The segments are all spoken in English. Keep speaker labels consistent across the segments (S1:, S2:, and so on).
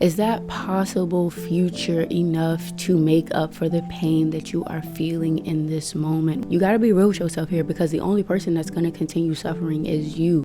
S1: Is that possible future enough to make up for the pain that you are feeling in this moment? You gotta be real with yourself here, because the only person that's gonna continue suffering is you.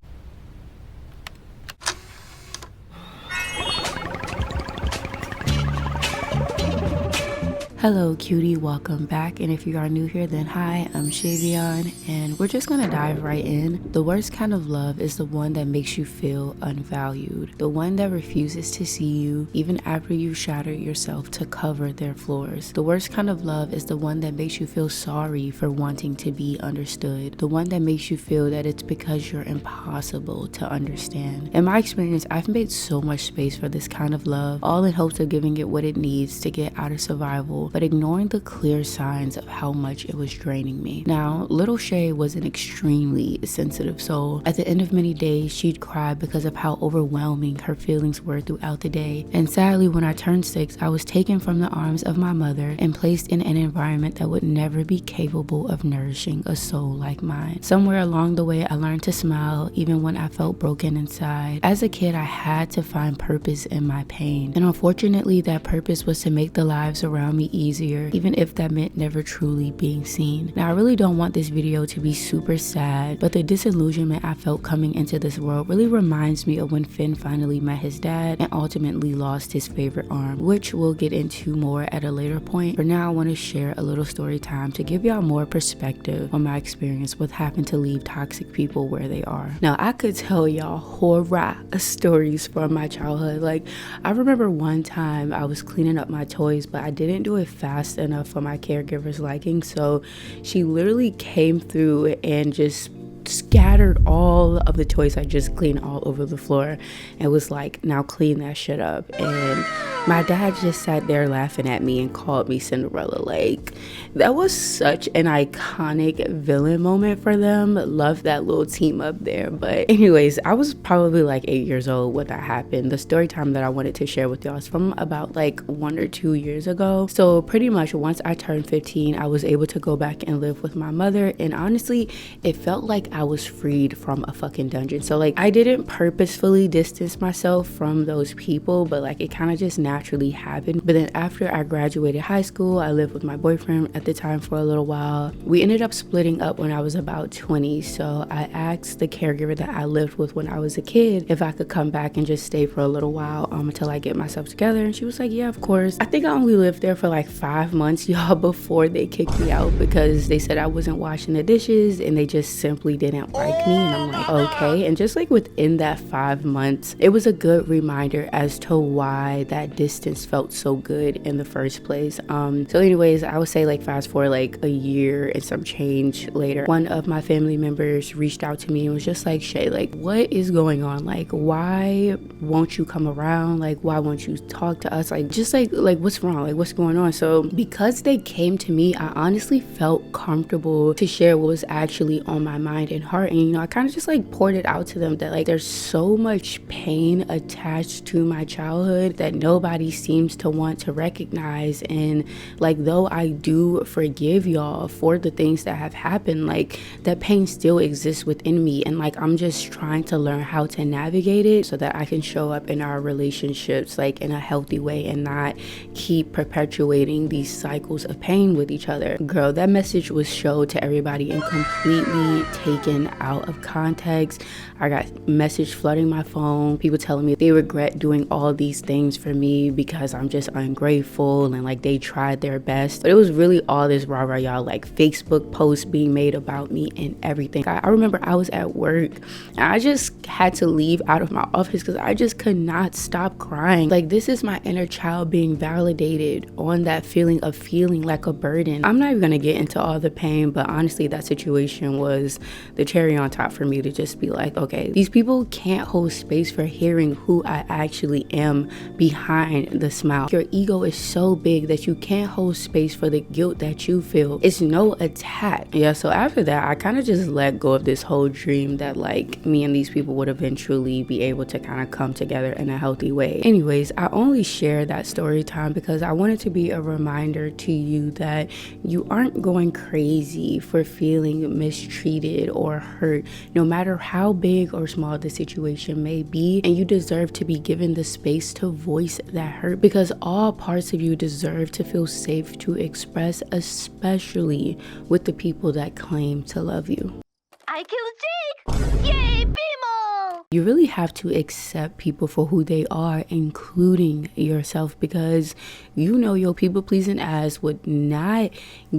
S1: Hello cutie, welcome back, and if you are new here, then hi, I'm Shavion, and we're just gonna dive right in. The worst kind of love is the one that makes you feel unvalued, the one that refuses to see you even after you shatter yourself to cover their flaws. The worst kind of love is the one that makes you feel sorry for wanting to be understood, the one that makes you feel that it's because you're impossible to understand. In my experience, I've made so much space for this kind of love, all in hopes of giving it what it needs to get out of survival, but ignoring the clear signs of how much it was draining me. Now, little Shay was an extremely sensitive soul. At the end of many days, she'd cry because of how overwhelming her feelings were throughout the day. And sadly, when I turned 6, I was taken from the arms of my mother and placed in an environment that would never be capable of nourishing a soul like mine. Somewhere along the way, I learned to smile even when I felt broken inside. As a kid, I had to find purpose in my pain. And unfortunately, that purpose was to make the lives around me easier, even if that meant never truly being seen. Now, I really don't want this video to be super sad, but the disillusionment I felt coming into this world really reminds me of when Finn finally met his dad and ultimately lost his favorite arm, which we'll get into more at a later point. For now, I want to share a little story time to give y'all more perspective on my experience with having to leave toxic people where they are. Now, I could tell y'all horror stories from my childhood. Like, I remember one time I was cleaning up my toys, but I didn't do it fast enough for my caregiver's liking, so she literally came through and just scattered all of the toys I just cleaned all over the floor and was like, now clean that shit up. And my dad just sat there laughing at me and called me Cinderella. Like, that was such an iconic villain moment for them. Love that little team up there. But anyways, I was probably like 8 years old when that happened. The story time that I wanted to share with y'all is from about like 1 or 2 years ago. So pretty much once I turned 15, I was able to go back and live with my mother, and honestly, it felt like I was freed from a fucking dungeon. So like, I didn't purposefully distance myself from those people, but like, it kind of just naturally happened. But then after I graduated high school, I lived with my boyfriend at the time for a little while. We ended up splitting up when I was about 20, so I asked the caregiver that I lived with when I was a kid if I could come back and just stay for a little while until I get myself together, and she was like, yeah, of course. I think I only lived there for like 5 months, y'all, before they kicked me out because they said I wasn't washing the dishes and they just simply didn't like me. And I'm like, okay. And just like within that 5 months, it was a good reminder as to why that distance felt so good in the first place. So anyways, I would say like fast forward like a year and some change later, one of my family members reached out to me and was just like, Shay, like, what is going on? Like, why won't you come around? Like, why won't you talk to us? Like, just like what's wrong? Like, what's going on? So because they came to me, I honestly felt comfortable to share what was actually on my mind and heart. And, you know, I kind of just like poured it out to them that like, there's so much pain attached to my childhood that nobody seems to want to recognize. And like, though I do forgive y'all for the things that have happened, like, that pain still exists within me. And like, I'm just trying to learn how to navigate it so that I can show up in our relationships like in a healthy way and not keep perpetuating these cycles of pain with each other. Girl, that message was showed to everybody and completely taken out of context. I got message flooding my phone, people telling me they regret doing all these things for me because I'm just ungrateful and like they tried their best. But it was really all this rah-rah, y'all, like Facebook posts being made about me and everything. I remember I was at work and I just had to leave out of my office because I just could not stop crying. Like, this is my inner child being validated on that feeling of feeling like a burden. I'm not even gonna get into all the pain, but honestly, that situation was the cherry on top for me to just be like, okay, these people can't hold space for hearing who I actually am behind the smile. Your ego is so big that you can't hold space for the guilt that you feel. It's no attack. Yeah, so after that, I kind of just let go of this whole dream that like me and these people people would eventually be able to kind of come together in a healthy way. Anyways, I only share that story time because I want it to be a reminder to you that you aren't going crazy for feeling mistreated or hurt, no matter how big or small the situation may be, and you deserve to be given the space to voice that hurt, because all parts of you deserve to feel safe to express, especially with the people that claim to love you.
S2: I killed Jake! Yay, Bimo!
S1: You really have to accept people for who they are, including yourself, because you know your people-pleasing ass would not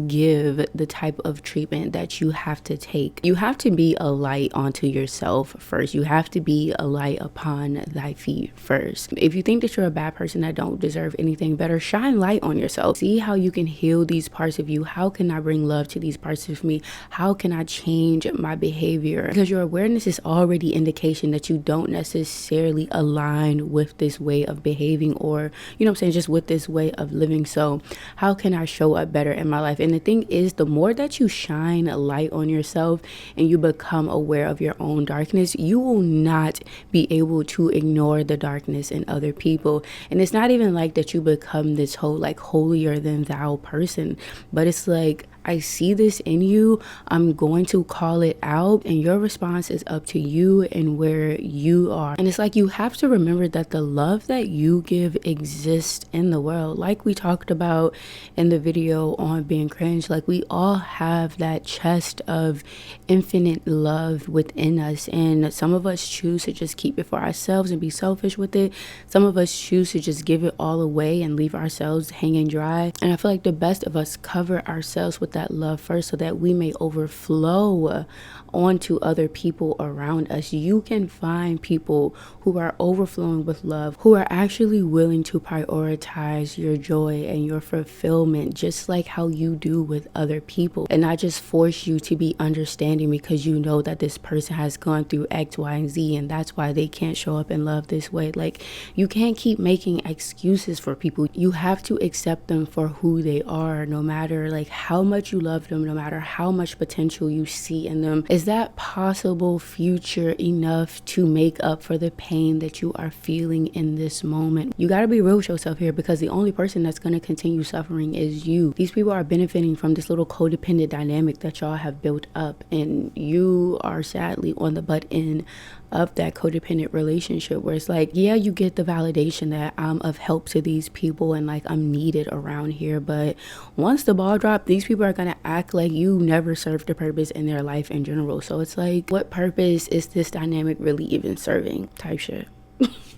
S1: give the type of treatment that you have to take. You have to be a light onto yourself first. You have to be a light upon thy feet first. If you think that you're a bad person that don't deserve anything better, shine light on yourself. See how you can heal these parts of you. How can I bring love to these parts of me? How can I change my behavior? Because your awareness is already indication that you don't necessarily align with this way of behaving, or, you know what I'm saying, just with this way of living. So how can I show up better in my life? And the thing is, the more that you shine a light on yourself and you become aware of your own darkness, you will not be able to ignore the darkness in other people. And it's not even like that you become this whole like holier than thou person, but it's like, I see this in you, I'm going to call it out, and your response is up to you and where you are. And it's like, you have to remember that the love that you give exists in the world. Like we talked about in the video on being cringe, like we all have that chest of infinite love within us, and some of us choose to just keep it for ourselves and be selfish with it. Some of us choose to just give it all away and leave ourselves hanging dry. And I feel like the best of us cover ourselves with that love first, so that we may overflow onto other people around us. You can find people who are overflowing with love, who are actually willing to prioritize your joy and your fulfillment, just like how you do with other people, and not just force you to be understanding because you know that this person has gone through X, Y, and Z, and that's why they can't show up in love this way. Like, you can't keep making excuses for people. You have to accept them for who they are, no matter like how much you love them, no matter how much potential you see in them. Is that possible future enough to make up for the pain that you are feeling in this moment? You got to be real with yourself here, because the only person that's going to continue suffering is you. These people are benefiting from this little codependent dynamic that y'all have built up, and you are sadly on the butt end of that codependent relationship, where it's like, yeah, you get the validation that I'm of help to these people and like I'm needed around here, but once the ball drops, these people are gonna act like you never served a purpose in their life in general. So it's like, what purpose is this dynamic really even serving type shit?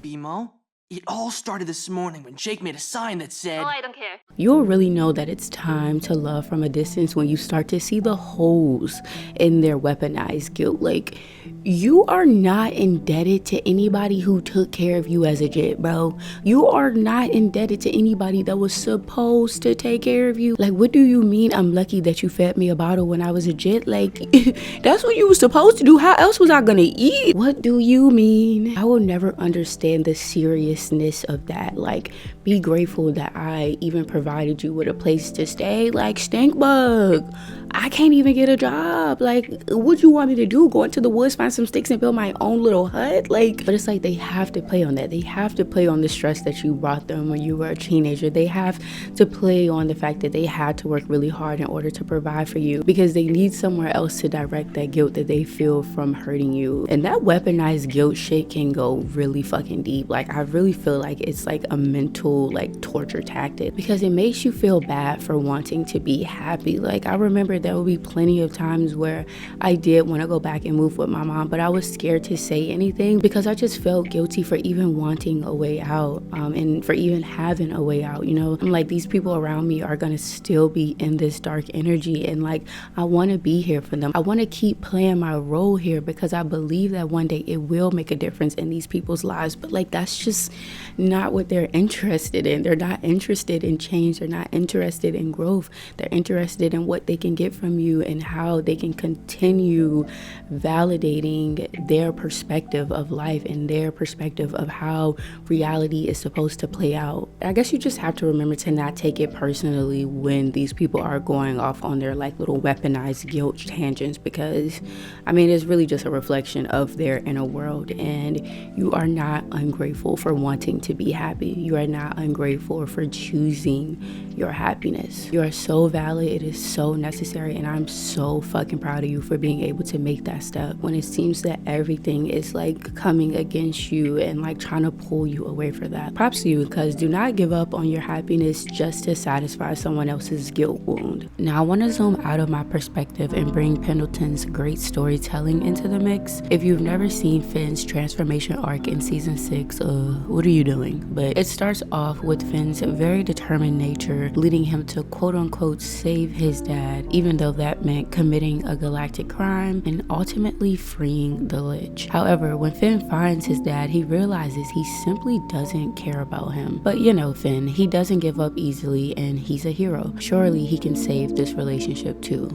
S3: Bimo, it all started this morning when Jake made a sign that said,
S2: Oh, I don't care.
S1: You'll really know that it's time to love from a distance when you start to see the holes in their weaponized guilt. Like, you are not indebted to anybody who took care of you as a jit, bro. You are not indebted to anybody that was supposed to take care of you. Like, what do you mean I'm lucky that you fed me a bottle when I was a jit? Like, that's what you were supposed to do. How else was I gonna eat? What do you mean? I will never understand the seriousness of that. Like, be grateful that I even provided you with a place to stay. Like, stink bug, I can't even get a job. Like, what you want me to do? Go into the woods, find some sticks and build my own little hut? Like, but it's like, they have to play on that. They have to play on the stress that you brought them when you were a teenager. They have to play on the fact that they had to work really hard in order to provide for you, because they need somewhere else to direct that guilt that they feel from hurting you. And that weaponized guilt shit can go really fucking deep. Like, I really feel like it's like a mental like torture tactic, because it makes you feel bad for wanting to be happy. Like, I remember there would be plenty of times where I did want to go back and move with my mom, but I was scared to say anything because I just felt guilty for even wanting a way out, and for even having a way out. You know, I'm like, these people around me are gonna still be in this dark energy, and like, I want to be here for them. I want to keep playing my role here because I believe that one day it will make a difference in these people's lives. But like, that's just not what they're interested in. They're not interested in change. They're not interested in growth. They're interested in what they can get from you and how they can continue validating their perspective of life and their perspective of how reality is supposed to play out. I guess you just have to remember to not take it personally when these people are going off on their like little weaponized guilt tangents, because I mean, it's really just a reflection of their inner world, and you are not ungrateful for wanting to be happy. You are not ungrateful for choosing your happiness. You are so valid. It is so necessary, and I'm so fucking proud of you for being able to make that step when it seems that everything is like coming against you and like trying to pull you away from that. Props to you, because do not give up on your happiness just to satisfy someone else's guilt wound. Now I want to zoom out of my perspective and bring Pendleton's great storytelling into the mix. If you've never seen Finn's transformation arc in season 6, what are you doing? But it starts off with Finn's very determined nature leading him to quote unquote save his dad, even though that meant committing a galactic crime and ultimately freeing the Lich. However, when Finn finds his dad, he realizes he simply doesn't care about him. But you know Finn, he doesn't give up easily and he's a hero. Surely he can save this relationship too.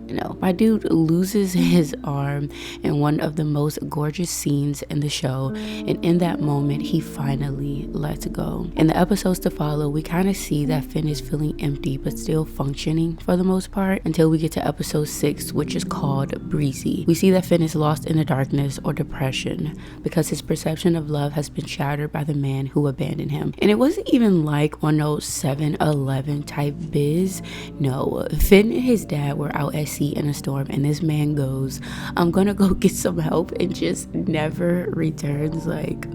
S1: No. My dude loses his arm in one of the most gorgeous scenes in the show, and in that moment he finally lets go. In the episodes to follow, we kind of see that Finn is feeling empty but still functioning for the most part until we get to episode 6, which is called Breezy. We see that Finn is lost in the darkness or depression because his perception of love has been shattered by the man who abandoned him. And it wasn't even like 107-11 type biz. No, Finn and his dad were out at sea in a storm, and this man goes, I'm gonna go get some help, and just never returns. Like,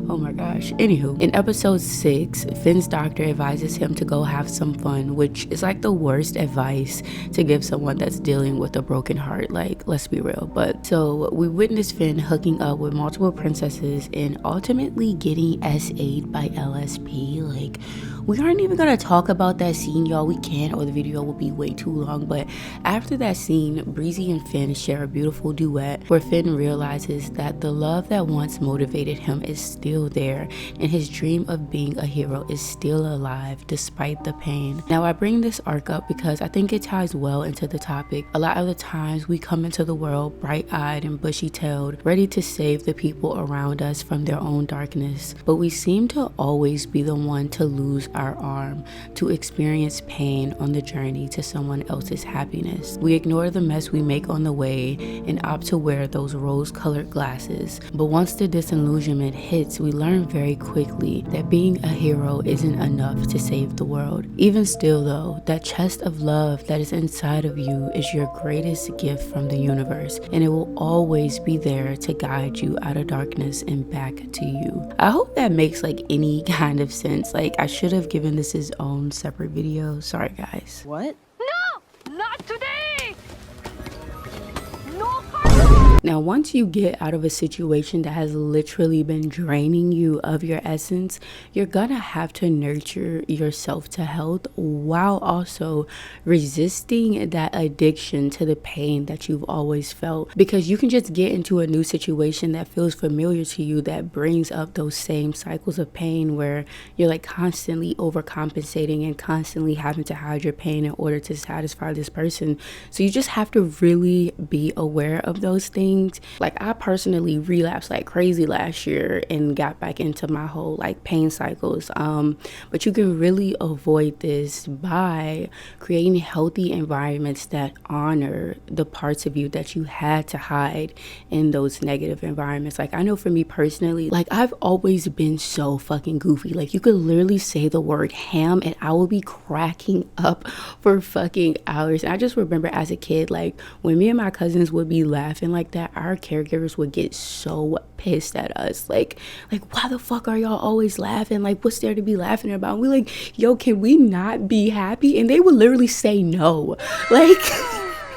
S1: oh my gosh. Anywho, in episode 6, Finn's doctor advises him to go have some fun, which is like the worst advice to give someone that's dealing with a broken heart. Like, let's be real. But so we witness Finn hooking up with multiple princesses and ultimately getting SA'd by LSP. Like, we aren't even gonna talk about that scene, y'all. We can, or the video will be way too long. But after that scene, Breezy and Finn share a beautiful duet where Finn realizes that the love that once motivated him is still there, and his dream of being a hero is still alive despite the pain. Now I bring this arc up because I think it ties well into the topic. A lot of the times we come into the world bright-eyed and bushy-tailed, ready to save the people around us from their own darkness, but we seem to always be the one to lose our arm, to experience pain on the journey to someone else's happiness. We ignore the mess we make on the way and opt to wear those rose-colored glasses. But once the disillusionment hits, we learn very quickly that being a hero isn't enough to save the world. Even still though, that chest of love that is inside of you is your greatest gift from the universe, and it will always be there to guide you out of darkness and back to you. I hope that makes like any kind of sense. Like, I should have given this his own separate video. Sorry guys.
S3: What?
S2: No! Not today! No cartoon!
S1: Now, once you get out of a situation that has literally been draining you of your essence, you're gonna have to nurture yourself to health while also resisting that addiction to the pain that you've always felt. Because you can just get into a new situation that feels familiar to you, that brings up those same cycles of pain where you're like constantly overcompensating and constantly having to hide your pain in order to satisfy this person. So you just have to really be aware of those things. Like, I personally relapsed like crazy last year and got back into my whole like pain cycles, but you can really avoid this by creating healthy environments that honor the parts of you that you had to hide in those negative environments. Like, I know for me personally, like, I've always been so fucking goofy. Like, you could literally say the word ham and I will be cracking up for fucking hours. And I just remember as a kid, like, when me and my cousins would be laughing like that, our caregivers would get so pissed at us. Like why the fuck are y'all always laughing? Like, what's there to be laughing about? And we like, yo, can we not be happy? And they would literally say no. Like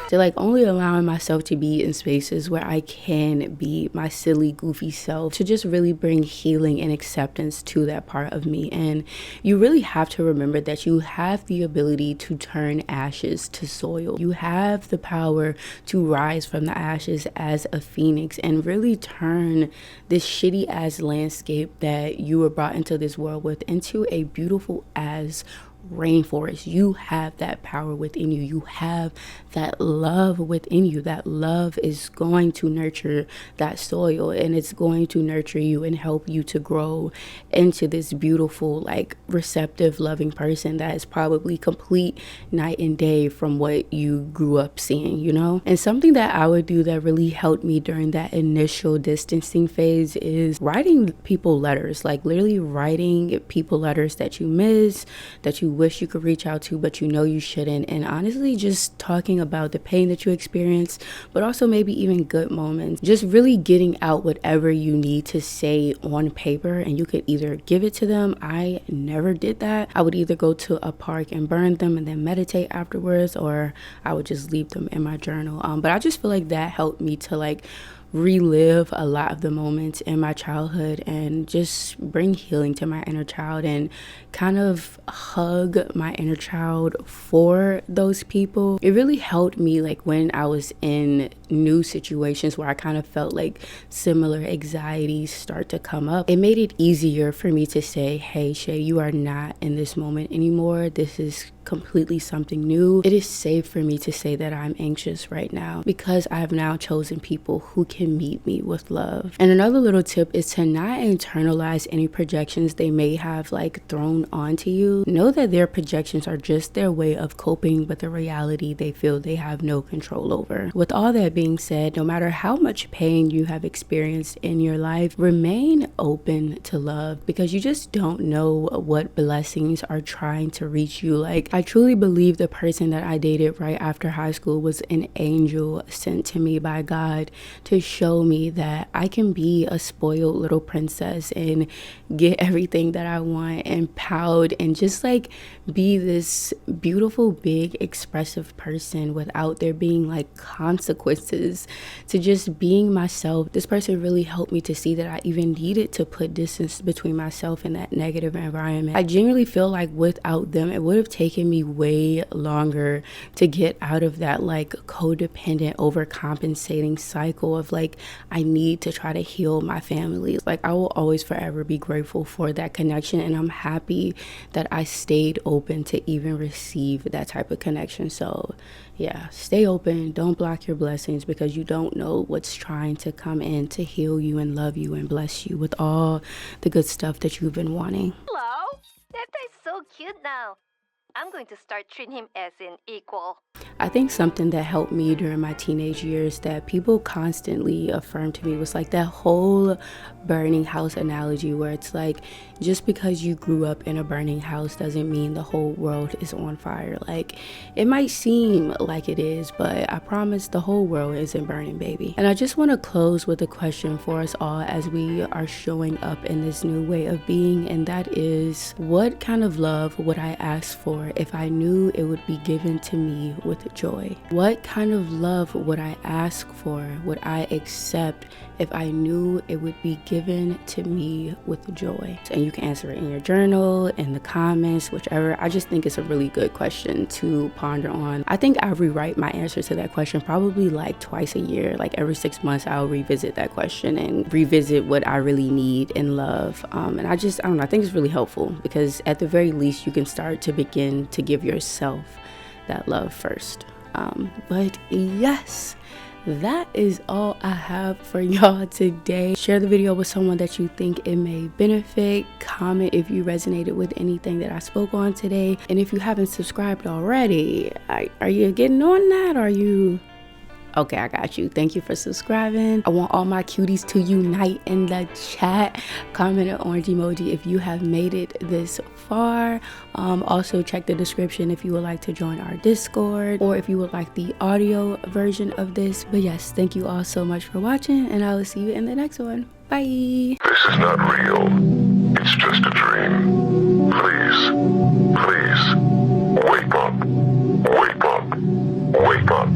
S1: to like only allowing myself to be in spaces where I can be my silly, goofy self, to just really bring healing and acceptance to that part of me. And you really have to remember that you have the ability to turn ashes to soil. You have the power to rise from the ashes as a phoenix and really turn this shitty ass landscape that you were brought into this world with into a beautiful as rainforest. You have that power within you. You have that love within you. That love is going to nurture that soil, and it's going to nurture you and help you to grow into this beautiful, like receptive, loving person that is probably complete night and day from what you grew up seeing, you know? And something that I would do that really helped me during that initial distancing phase is writing people letters, like literally writing people letters that you miss, that you wish you could reach out to but you know you shouldn't, and honestly just talking about the pain that you experienced, but also maybe even good moments. Just really getting out whatever you need to say on paper, and you could either give it to them. I never did that. I would either go to a park and burn them and then meditate afterwards, or I would just leave them in my journal. But I just feel like that helped me to like relive a lot of the moments in my childhood and just bring healing to my inner child and kind of hug my inner child for those people. It really helped me like when I was in new situations where I kind of felt like similar anxieties start to come up. It made it easier for me to say, hey Shay, you are not in this moment anymore. This is completely something new. It is safe for me to say that I'm anxious right now because I have now chosen people who can meet me with love. And another little tip is to not internalize any projections they may have like thrown onto you. Know that their projections are just their way of coping with the reality they feel they have no control over. With all that being said, no matter how much pain you have experienced in your life, remain open to love because you just don't know what blessings are trying to reach you. Like, I truly believe the person that I dated right after high school was an angel sent to me by God to show me that I can be a spoiled little princess and get everything that I want and pout and just like be this beautiful, big, expressive person without there being like consequences to just being myself. This person really helped me to see that I even needed to put distance between myself and that negative environment. I genuinely feel like without them, it would have taken me way longer to get out of that like codependent, overcompensating cycle of like, I need to try to heal my family. Like, I will always forever be grateful for that connection, and I'm happy that I stayed open to even receive that type of connection. So yeah, stay open. Don't block your blessings because you don't know what's trying to come in to heal you and love you and bless you with all the good stuff that you've been wanting.
S2: Hello? That guy's so cute now. I'm going to start treating him as an equal.
S1: I think something that helped me during my teenage years that people constantly affirmed to me was like that whole burning house analogy, where it's like, just because you grew up in a burning house doesn't mean the whole world is on fire. Like, it might seem like it is, but I promise the whole world isn't burning, baby. And I just want to close with a question for us all as we are showing up in this new way of being, and that is, what kind of love would I ask for if I knew it would be given to me with joy? What kind of love would I ask for, would I accept if I knew it would be given to me with joy? And you can answer it in your journal, in the comments, whichever. I just think it's a really good question to ponder on. I think I rewrite my answer to that question probably like twice a year. Like every 6 months I'll revisit that question and revisit what I really need in love. And I don't know, I think it's really helpful because at the very least you can start to begin to give yourself that love first. But yes, that is all I have for y'all today. Share the video with someone that you think it may benefit. Comment if you resonated with anything that I spoke on today. And if you haven't subscribed already, are you getting on that? Are you... Okay, I got you. Thank you for subscribing. I want all my cuties to unite in the chat. Comment an orange emoji if you have made it this far. Also check the description if you would like to join our Discord or if you would like the audio version of this. But yes, thank you all so much for watching, and I will see you in the next one. Bye.
S4: This is not real. It's just a dream. Please, please, wake up. Wake up. Wake up.